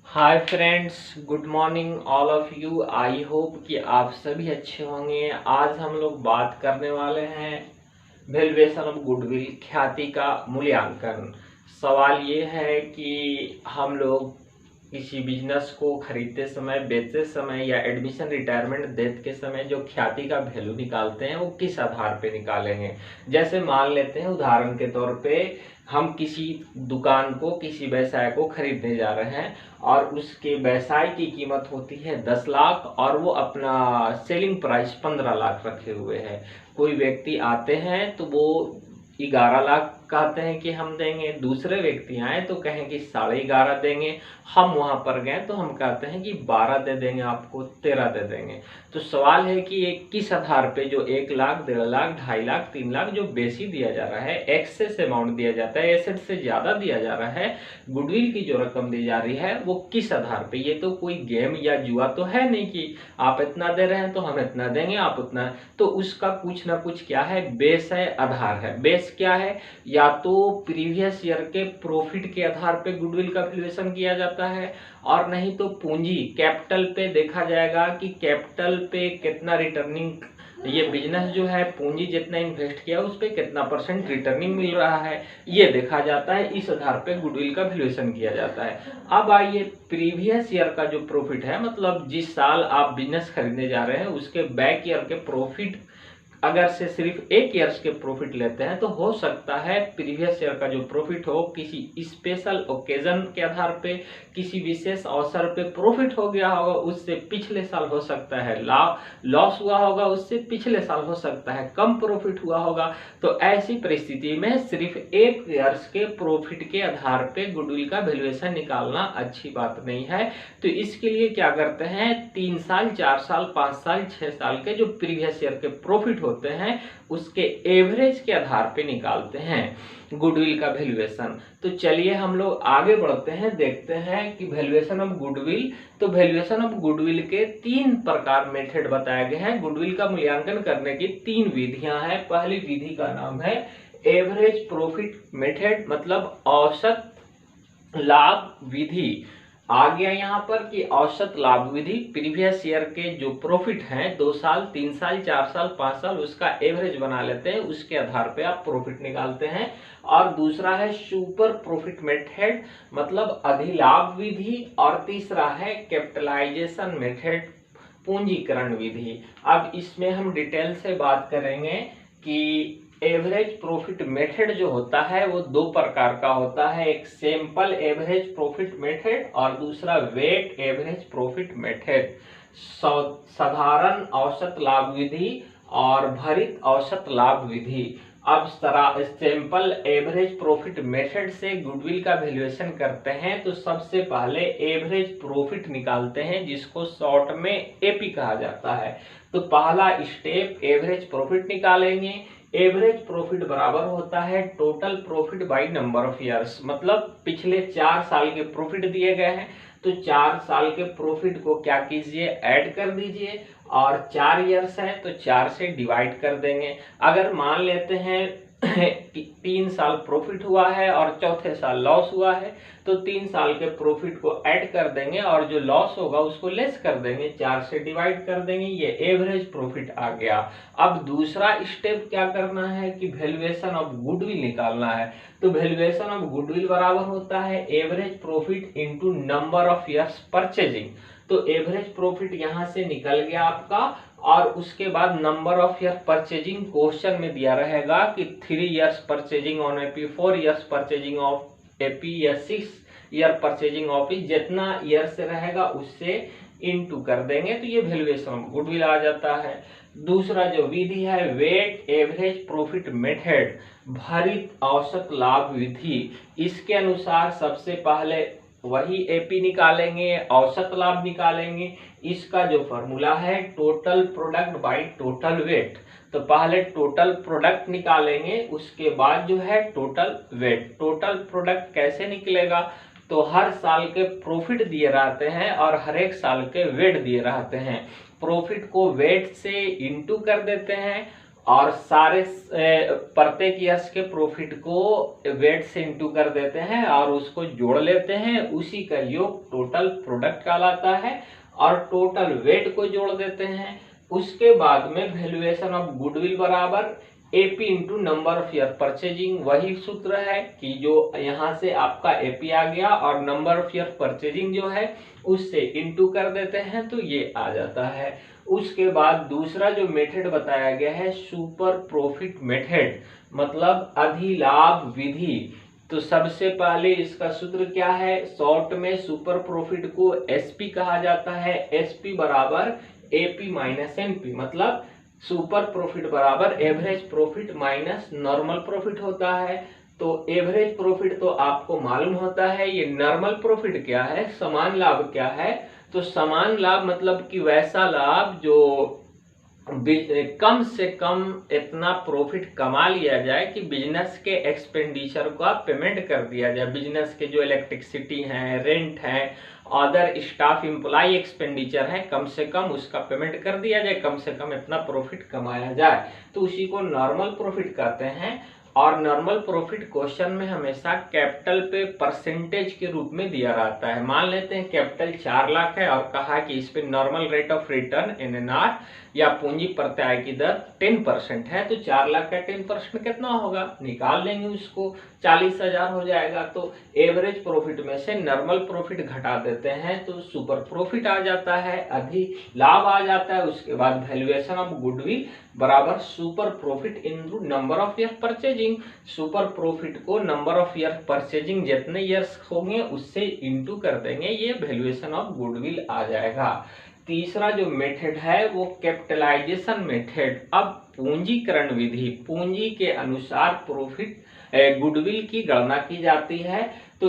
Hi friends, good morning all of you. I hope कि आप सभी अच्छे होंगे। आज हम लोग बात करने वाले हैं वैल्यूएशन ऑफ गुडविल, ख्याति का मूल्यांकन। सवाल ये है कि हम लोग किसी बिजनेस को खरीदते समय, बेचते समय या एडमिशन रिटायरमेंट डेथ के समय जो ख्याति का वैल्यू निकालते हैं वो किस आधार पे निकालेंगे। जैसे मान लेते हैं उदाहरण के तौर पे हम किसी दुकान को, किसी व्यवसाय को खरीदने जा रहे हैं और उसके व्यवसाय की कीमत होती है 10 लाख और वो अपना सेलिंग प्राइस 15 लाख रखे हुए है। कोई व्यक्ति आते हैं तो वो 11 लाख कहते हैं कि हम देंगे, दूसरे व्यक्ति आए तो कहें कि 11.5 देंगे। हम वहां पर गए तो हम कहते हैं कि 12 दे देंगे, आपको 13 दे देंगे। तो सवाल है कि ये किस आधार पे जो 1 लाख, 1.5 लाख, 2.5 लाख, 3 लाख जो बेसी दिया जा रहा है, एक्सेस अमाउंट दिया जाता है, एसेट से ज्यादा दिया जा रहा है, गुडविल की जो रकम दी जा रही है वो किस आधार पे। ये तो कोई गेम या जुआ तो है नहीं कि आप इतना दे रहे हैं तो हम इतना देंगे, आप उतना। तो उसका कुछ ना कुछ क्या है, बेस है, आधार है। बेस क्या है, या तो प्रीवियस ईयर के प्रॉफिट के आधार पे गुडविल का वैल्यूएशन किया जाता है, और नहीं तो पूंजी कैपिटल पे देखा जाएगा कि कैपिटल पे कितना रिटर्निंग, ये बिजनेस जो है पूंजी जितना इन्वेस्ट किया उस पे कितना % रिटर्निंग मिल रहा है, ये देखा जाता है। इस आधार पे गुडविल का वैल्यूएशन किया जाता है। अब आइए, प्रीवियस ईयर का जो प्रॉफिट है, मतलब जिस साल आप बिजनेस खरीदने जा रहे हैं उसके बैक ईयर के प्रॉफिट, अगर से सिर्फ एक ईयर्स के प्रॉफिट लेते हैं तो हो सकता है प्रीवियस ईयर का जो प्रॉफिट हो किसी स्पेशल ओकेजन के आधार पे, किसी विशेष अवसर पे प्रॉफिट हो गया होगा, उससे पिछले साल हो सकता है लॉस हुआ होगा, उससे पिछले साल हो सकता है कम प्रॉफिट हुआ होगा। तो ऐसी परिस्थिति में सिर्फ एक ईयर्स के प्रॉफिट के आधार पे गुडविल का वैल्यूएशन निकालना अच्छी बात नहीं है। तो इसके लिए क्या करते हैं, 3 साल, 4 साल, 5 साल, 6 साल के जो प्रीवियस ईयर के प्रॉफिट होते हैं उसके एवरेज के आधार पे निकालते हैं गुडविल का वैल्यूएशन। तो चलिए हम लोग आगे बढ़ते हैं, देखते हैं कि वैल्यूएशन ऑफ गुडविल। तो वैल्यूएशन ऑफ गुडविल के 3 प्रकार मेथड बताए गए हैं। गुडविल का मूल्यांकन करने की 3 विधियां हैं। पहली विधि का नाम है एवरेज प्रॉफिट मेथड, मतलब औसत लाभ विधि। आ गया यहाँ पर कि औसत लाभ विधि, प्रीवियस ईयर के जो प्रॉफिट हैं 2 साल, 3 साल, 4 साल, 5 साल, उसका एवरेज बना लेते हैं, उसके आधार पे आप प्रॉफिट निकालते हैं। और दूसरा है सुपर प्रॉफिट मेथड, मतलब अधिलाभ विधि। और तीसरा है कैपिटलाइजेशन मेथड, पूंजीकरण विधि। अब इसमें हम डिटेल से बात करेंगे कि एवरेज प्रॉफिट मेथड जो होता है वो 2 प्रकार का होता है। एक सैंपल एवरेज प्रॉफिट मेथड और दूसरा वेट एवरेज प्रॉफिट मेथड। साधारण औसत लाभ विधि और भारित औसत लाभ विधि। अब सैंपल एवरेज प्रॉफिट मेथड से गुडविल का वैल्यूएशन करते हैं तो सबसे पहले एवरेज प्रॉफिट निकालते हैं, जिसको शॉर्ट में एपी कहा जाता है। तो पहला स्टेप एवरेज प्रॉफिट निकालेंगे। एवरेज प्रॉफिट बराबर होता है total profit by number of years, मतलब पिछले 4 साल के प्रॉफिट दिए गए हैं तो 4 साल के प्रॉफिट को क्या कीजिए, ऐड कर दीजिए, और 4 ईयर्स है तो 4 से डिवाइड कर देंगे। अगर मान लेते हैं 3 साल प्रॉफिट हुआ है और चौथे साल लॉस हुआ है तो 3 साल के प्रॉफिट को ऐड कर देंगे और जो लॉस होगा उसको लेस कर देंगे, 4 से डिवाइड कर देंगे, ये एवरेज प्रॉफिट आ गया। अब दूसरा स्टेप क्या करना है कि वैल्यूएशन ऑफ गुडविल निकालना है। तो वैल्यूएशन ऑफ गुडविल बराबर होता है average profit into number of years purchasing. तो एवरेज प्रॉफिट यहां से निकल गया आपका, और उसके बाद number of year purchasing question में दिया रहेगा कि 3 years purchasing on AP, 4 years purchasing of AP या 6 ईयर परचेजिंग ऑफ, जितना ईयर से रहेगा उससे इनटू कर देंगे तो ये वैल्यूएशन ऑफ गुडविल आ जाता है। दूसरा जो विधि है वेट एवरेज प्रॉफिट मेथड, भारित औसत लाभ विधि। इसके अनुसार सबसे पहले वही एपी निकालेंगे, औसत लाभ निकालेंगे। इसका जो फॉर्मूला है total product by total weight. तो पहले टोटल प्रोडक्ट निकालेंगे, उसके बाद जो है टोटल वेट। टोटल प्रोडक्ट कैसे निकलेगा, तो हर साल के प्रॉफिट दिए रहते हैं और हर एक साल के वेट दिए रहते हैं। प्रॉफिट को वेट से इंटू कर देते हैं और सारे प्रत्येक ईयर्स के प्रॉफिट को वेट से इंटू कर देते हैं और उसको जोड़ लेते हैं, उसी का योग टोटल प्रोडक्ट कहलाता है और टोटल वेट को जोड़ देते हैं। उसके बाद में वैल्यूएशन ऑफ गुडविल बराबर AP into number of year purchasing, वही सूत्र है कि जो यहाँ से आपका एपी आ गया और नंबर ऑफ ईयर परचेजिंग जो है उससे इंटू कर देते हैं तो ये आ जाता है। उसके बाद दूसरा जो मेथड बताया गया है सुपर प्रॉफिट मेथड, मतलब अधिलाभ विधि। तो सबसे पहले इसका सूत्र क्या है, शॉर्ट में सुपर प्रॉफिट को एसपी कहा जाता है। एसपी बराबर एपी माइनस एनपी, मतलब सुपर प्रॉफिट बराबर average profit minus normal profit होता है। तो एवरेज प्रॉफिट तो आपको मालूम होता है, ये नॉर्मल प्रॉफिट क्या है, समान लाभ क्या है। तो समान लाभ मतलब कि वैसा लाभ जो कम से कम इतना प्रॉफिट कमा लिया जाए कि बिजनेस के एक्सपेंडिचर का पेमेंट कर दिया जाए। बिजनेस के जो इलेक्ट्रिसिटी है, रेंट है, अदर स्टाफ एम्प्लॉय एक्सपेंडिचर है, कम से कम उसका पेमेंट कर दिया जाए, कम से कम इतना प्रॉफिट कमाया जाए, तो उसी को नॉर्मल प्रॉफिट कहते हैं। और नॉर्मल प्रॉफिट क्वेश्चन में हमेशा कैपिटल पे परसेंटेज के रूप में दिया रहता है। मान लेते हैं कैपिटल 4 लाख है और कहा कि इस पे नॉर्मल रेट ऑफ रिटर्न एनएनआर या पूंजी प्रत्याय की दर 10% है, तो 4 लाख का 10% कितना होगा, निकाल लेंगे उसको, 40,000 हो जाएगा। तो एवरेज प्रॉफिट में से नॉर्मल प्रॉफिट घटा देते हैं तो सुपर प्रॉफिट आ जाता है, अधिलाभ आ जाता है। उसके बाद वैल्यूएशन ऑफ गुडविल बराबर super profit into number of year purchasing. Super profit को नंबर ऑफ ईयर परचेजिंग जितने ईयर्स होंगे उससे इंटू कर देंगे, ये वैल्यूएशन ऑफ गुडविल आ जाएगा। तीसरा जो मेथड है वो कैपिटलाइजेशन मेथड। अब पूंजीकरण विधि, पूंजी के अनुसार प्रॉफिट गुडविल की गणना की जाती है। तो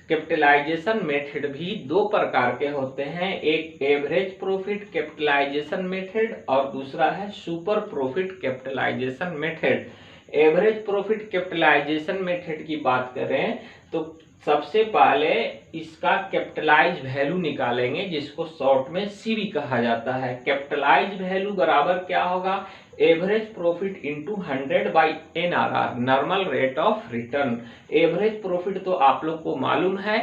कैपिटलाइजेशन मेथड भी दो प्रकार के होते हैं, एक एवरेज प्रॉफिट कैपिटलाइजेशन मेथड और दूसरा है super profit capitalization method. Average profit capitalization method की बात करें तो सबसे पहले इसका कैपिटलाइज वैल्यू निकालेंगे, जिसको शॉर्ट में सीवी कहा जाता है। कैपिटलाइज वैल्यू बराबर क्या होगा, average profit into 100 by NRR, normal rate of return. Average profit तो आप लोग को मालूम है,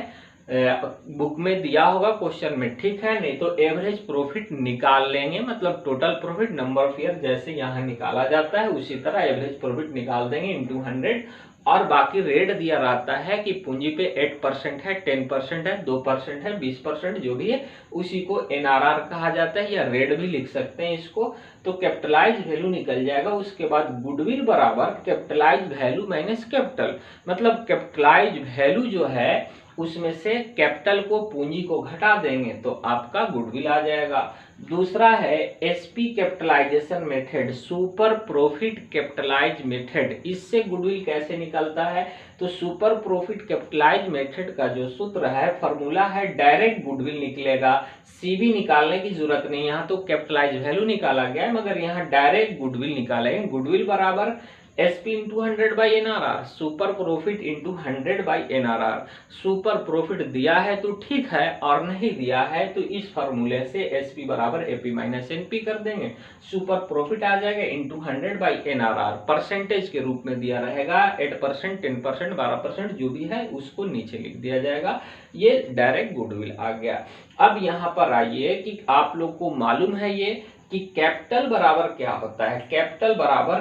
बुक में दिया होगा क्वेश्चन में, ठीक है। नहीं तो एवरेज प्रॉफिट निकाल लेंगे, मतलब total profit number of year जैसे यहाँ निकाला जाता है उसी तरह एवरेज प्रॉफिट निकाल देंगे इंटू 100। और बाकी रेट दिया रहता है कि पूंजी पे 8% है, 10% है, 2% है, 20% जो भी है, उसी को एनआरआर कहा जाता है या रेट भी लिख सकते हैं इसको। तो कैपिटलाइज वैल्यू निकल जाएगा। उसके बाद गुडविल बराबर कैपिटलाइज वैल्यू माइनस कैपिटल, मतलब कैपिटलाइज वैल्यू जो है उसमें से कैपिटल को, पूंजी को घटा देंगे तो आपका गुडविल आ जाएगा। दूसरा है SP capitalization method, super profit capitalize method. इससे गुडविल कैसे निकलता है, तो सुपर प्रॉफिट कैपिटलाइज मेथड का जो सूत्र है, फॉर्मूला है, डायरेक्ट गुडविल निकलेगा, सीवी निकालने की जरूरत नहीं। यहाँ तो कैपिटलाइज वैल्यू निकाला गया है मगर यहाँ डायरेक्ट गुडविल निकालेंगे। गुडविल बराबर SP into 100 by NRR, super profit into 100 by NRR. Super profit दिया है तो ठीक है और नहीं दिया है तो इस फॉर्मूले से एसपी बराबर एपी माइनस एनपी कर देंगे, सुपर प्रॉफिट आ जाएगा इंटू 100 बाई एनआरआर। परसेंटेज के रूप में दिया रहेगा, 8%, 10%, 12% जो भी है उसको नीचे लिख दिया जाएगा। ये डायरेक्ट गुडविल आ गया। अब यहाँ पर आइए कि आप लोग को मालूम है ये कि कैपिटल बराबर क्या होता है। कैपिटल बराबर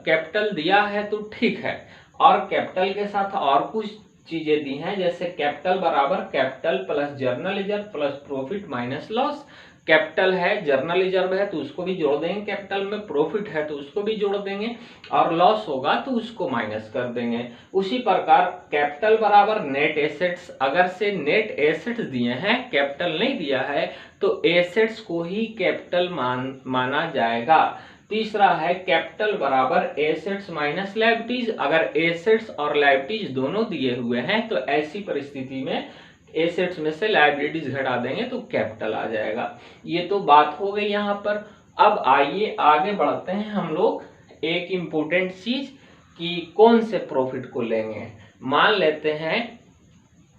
कैपिटल दिया है तो ठीक है, और कैपिटल के साथ और कुछ चीजें दी हैं, जैसे कैपिटल बराबर capital plus journal reserve plus profit minus loss. Capital है, जर्नल रिजर्व है तो उसको भी जोड़ देंगे, कैपिटल में प्रॉफिट है तो उसको भी जोड़ देंगे, और लॉस होगा तो उसको माइनस कर देंगे। उसी प्रकार कैपिटल बराबर नेट एसेट्स, अगर से नेट एसेट्स दिए हैं, कैपिटल नहीं दिया है तो एसेट्स को ही कैपिटल माना जाएगा। तीसरा है कैपिटल बराबर एसेट्स माइनस लायबिलिटीज, अगर एसेट्स और लायबिलिटीज दोनों दिए हुए हैं तो ऐसी परिस्थिति में एसेट्स में से लायबिलिटीज घटा देंगे तो कैपिटल आ जाएगा। ये तो बात हो गई यहाँ पर। अब आइए आगे बढ़ते हैं हम लोग एक इम्पोर्टेंट चीज कि कौन से प्रॉफिट को लेंगे। मान लेते हैं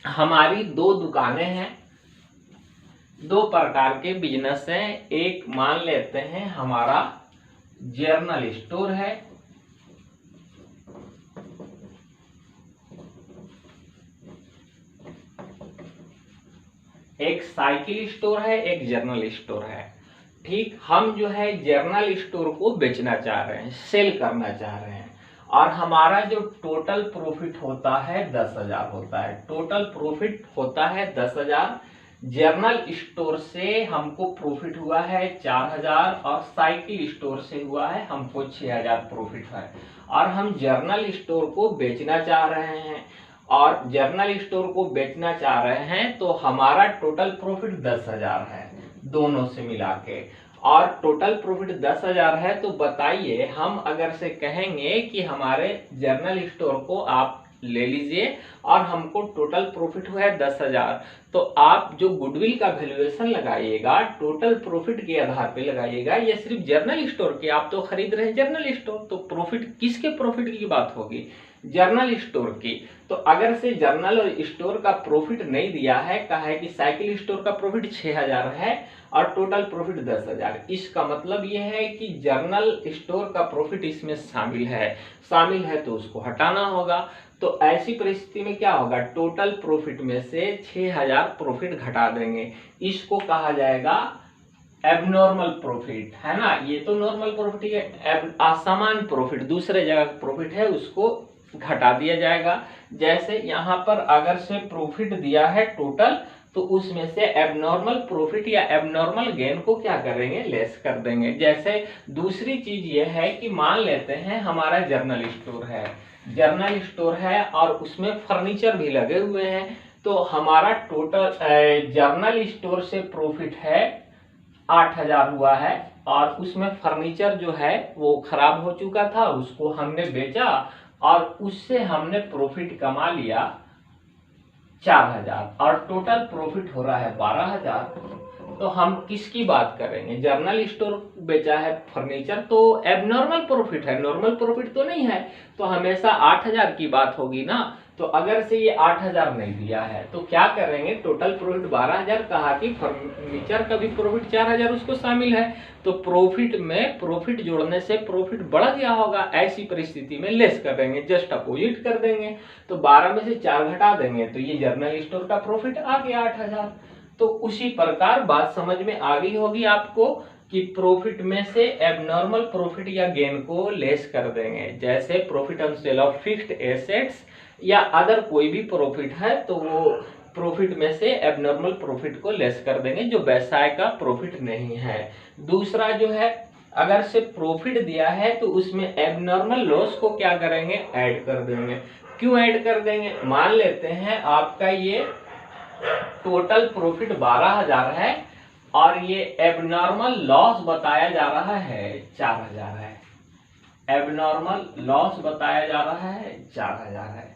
हमारी दो दुकानें हैं, दो प्रकार के बिजनेस हैं। एक मान लेते हैं हमारा जर्नल स्टोर है, एक साइकिल स्टोर है, एक जर्नल स्टोर है। ठीक, हम जो है जर्नल स्टोर को बेचना चाह रहे हैं, सेल करना चाह रहे हैं, और हमारा जो टोटल प्रॉफिट होता है 10,000 होता है। टोटल प्रॉफिट होता है 10,000। जर्नल स्टोर से हमको प्रॉफिट हुआ है 4,000 और साइकिल स्टोर से हुआ है हमको 6,000 प्रॉफिट है। और हम जर्नल स्टोर को बेचना चाह रहे हैं, और जर्नल स्टोर को बेचना चाह रहे हैं तो हमारा टोटल प्रॉफिट 10,000 है दोनों से मिला के। और टोटल प्रॉफिट 10,000 है तो बताइए, हम अगर से कहेंगे कि हमारे जर्नल स्टोर को आप ले लीजिए और हमको टोटल प्रॉफिट हुआ है 10,000, तो आप जो गुडविल का वैल्यूएशन लगाइएगा टोटल प्रॉफिट के आधार पे लगाइएगा। ये सिर्फ जर्नल स्टोर के, आप तो खरीद रहे हैं जर्नल स्टोर, तो प्रॉफिट किसके प्रॉफिट की बात होगी? जर्नल स्टोर की। तो अगर से जर्नल और स्टोर का प्रॉफिट नहीं दिया है, कहा है कि साइकिल स्टोर का प्रॉफिट 6,000 है और टोटल प्रॉफिट 10,000, इसका मतलब यह है कि जर्नल स्टोर का प्रॉफिट इसमें शामिल है तो उसको हटाना होगा। तो ऐसी परिस्थिति में क्या होगा, टोटल प्रॉफिट में से 6,000 प्रॉफिट घटा देंगे, इसको कहा जाएगा एबनॉर्मल प्रॉफिट, है ना। ये तो नॉर्मल प्रॉफिट है, असामान्य प्रॉफिट दूसरे जगह प्रॉफिट है उसको घटा दिया जाएगा। जैसे यहाँ पर अगर से प्रॉफिट दिया है टोटल, तो उसमें से एबनॉर्मल प्रॉफिट या एबनॉर्मल गेन को क्या करेंगे, लेस कर देंगे। जैसे दूसरी चीज ये है कि मान लेते हैं हमारा जर्नल स्टोर है और उसमें फर्नीचर भी लगे हुए हैं, तो हमारा टोटल जर्नल स्टोर से प्रॉफिट है 8,000 हुआ है, और उसमें फर्नीचर जो है वो खराब हो चुका था, उसको हमने बेचा और उससे हमने प्रॉफिट कमा लिया 4,000 और टोटल प्रॉफिट हो रहा है 12,000। तो हम किसकी बात करेंगे, जर्नल स्टोर बेचा है फर्नीचर तो एबनॉर्मल प्रॉफिट है, नॉर्मल प्रॉफिट तो नहीं है, तो हमेशा 8,000 की बात होगी ना। तो अगर से ये 8,000 नहीं दिया है तो क्या करेंगे, टोटल प्रॉफिट 12,000, कहा कि फर्नीचर का भी प्रॉफिट 4,000 उसको शामिल है, तो प्रॉफिट में प्रॉफिट जोड़ने से प्रॉफिट बढ़ गया होगा, ऐसी परिस्थिति में लेस कर देंगे, जस्ट अपोजिट कर देंगे। तो 12 में से 4 घटा देंगे तो ये जर्नल स्टोर का प्रॉफिट आ गया 8,000। तो उसी प्रकार बात समझ में आ गई होगी आपको कि प्रॉफिट में से एबनॉर्मल प्रॉफिट या गेन को लेस कर देंगे। जैसे profit on sale of fixed assets या अदर कोई भी प्रॉफिट है तो वो प्रॉफिट में से एबनॉर्मल प्रॉफिट को लेस कर देंगे जो व्यवसाय का प्रॉफिट नहीं है। दूसरा जो है, अगर से प्रॉफिट दिया है तो उसमें एबनॉर्मल लॉस को क्या करेंगे, ऐड कर देंगे। क्यों ऐड कर देंगे, मान लेते हैं आपका ये टोटल प्रॉफिट 12,000 है और ये एबनॉर्मल लॉस बताया जा रहा है 4,000 है, एबनॉर्मल लॉस बताया जा रहा है 4,000 है।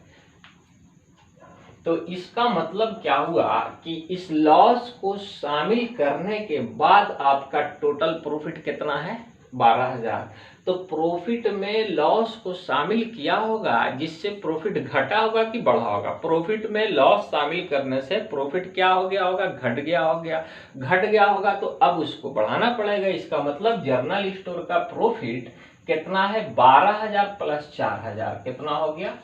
तो इसका मतलब क्या हुआ कि इस लॉस को शामिल करने के बाद आपका टोटल प्रॉफिट कितना है, 12,000। तो प्रॉफिट में लॉस को शामिल किया होगा जिससे प्रॉफिट घटा होगा कि बढ़ा होगा, प्रॉफिट में लॉस शामिल करने से प्रॉफिट क्या हो गया होगा, घट गया होगा, तो अब उसको बढ़ाना पड़ेगा। इसका मतलब जर्नल स्टोर का प्रॉफिट कितना है, 12,000 प्लस 4,000 कितना हो गया,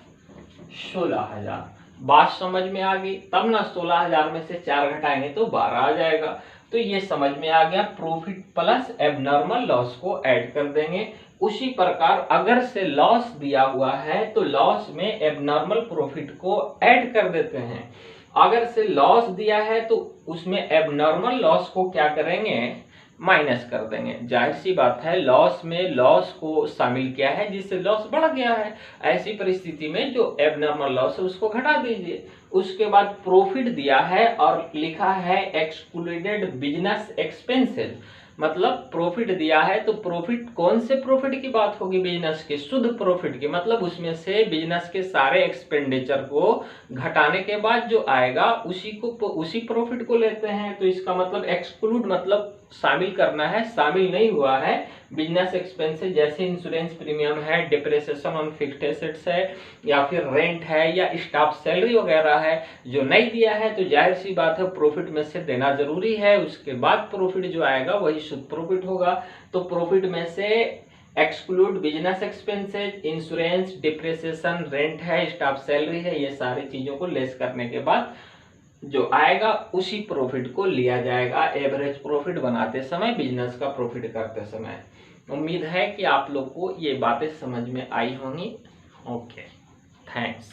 16,000। बात समझ में आ गई, तब ना 16,000 में से 4 घटाएंगे तो 12 आ जाएगा। तो ये समझ में आ गया, प्रॉफिट प्लस एबनॉर्मल लॉस को ऐड कर देंगे। उसी प्रकार अगर से लॉस दिया हुआ है तो लॉस में एबनॉर्मल प्रॉफिट को ऐड कर देते हैं। अगर से लॉस दिया है तो उसमें एबनॉर्मल लॉस को क्या करेंगे, माइनस कर देंगे। जाहिर सी बात है, लॉस में लॉस को शामिल किया है जिससे लॉस बढ़ गया है, ऐसी परिस्थिति में जो एबनॉर्मल लॉस है उसको घटा दीजिए। उसके बाद प्रॉफिट दिया है और लिखा है एक्सक्लूडेड बिजनेस एक्सपेंसेस, मतलब प्रॉफिट दिया है तो प्रॉफिट कौन से प्रॉफिट की बात होगी, बिजनेस के शुद्ध प्रॉफिट की, मतलब उसमें से बिजनेस के सारे एक्सपेंडिचर को घटाने के बाद जो आएगा उसी प्रॉफिट को लेते हैं। तो इसका मतलब एक्सक्लूड मतलब शामिल करना है, शामिल नहीं हुआ है बिजनेस एक्सपेंसेस, जैसे इंश्योरेंस प्रीमियम है, डिप्रिसिएशन ऑन फिक्स्ड एसेट्स है, या फिर रेंट है, या स्टाफ सैलरी वगैरह है, जो नहीं दिया है तो जाहिर सी बात है प्रॉफिट में से देना जरूरी है। उसके बाद प्रॉफिट जो आएगा वही शुद्ध प्रॉफिट होगा। तो प्रॉफिट में से exclude business expenses, insurance, depreciation, rent है, स्टाफ सैलरी है, ये सारी चीजों को लेस करने के बाद जो आएगा उसी प्रॉफिट को लिया जाएगा एवरेज प्रॉफिट बनाते समय, बिजनेस का प्रॉफिट करते समय। उम्मीद है कि आप लोग को ये बातें समझ में आई होंगी। Okay, thanks.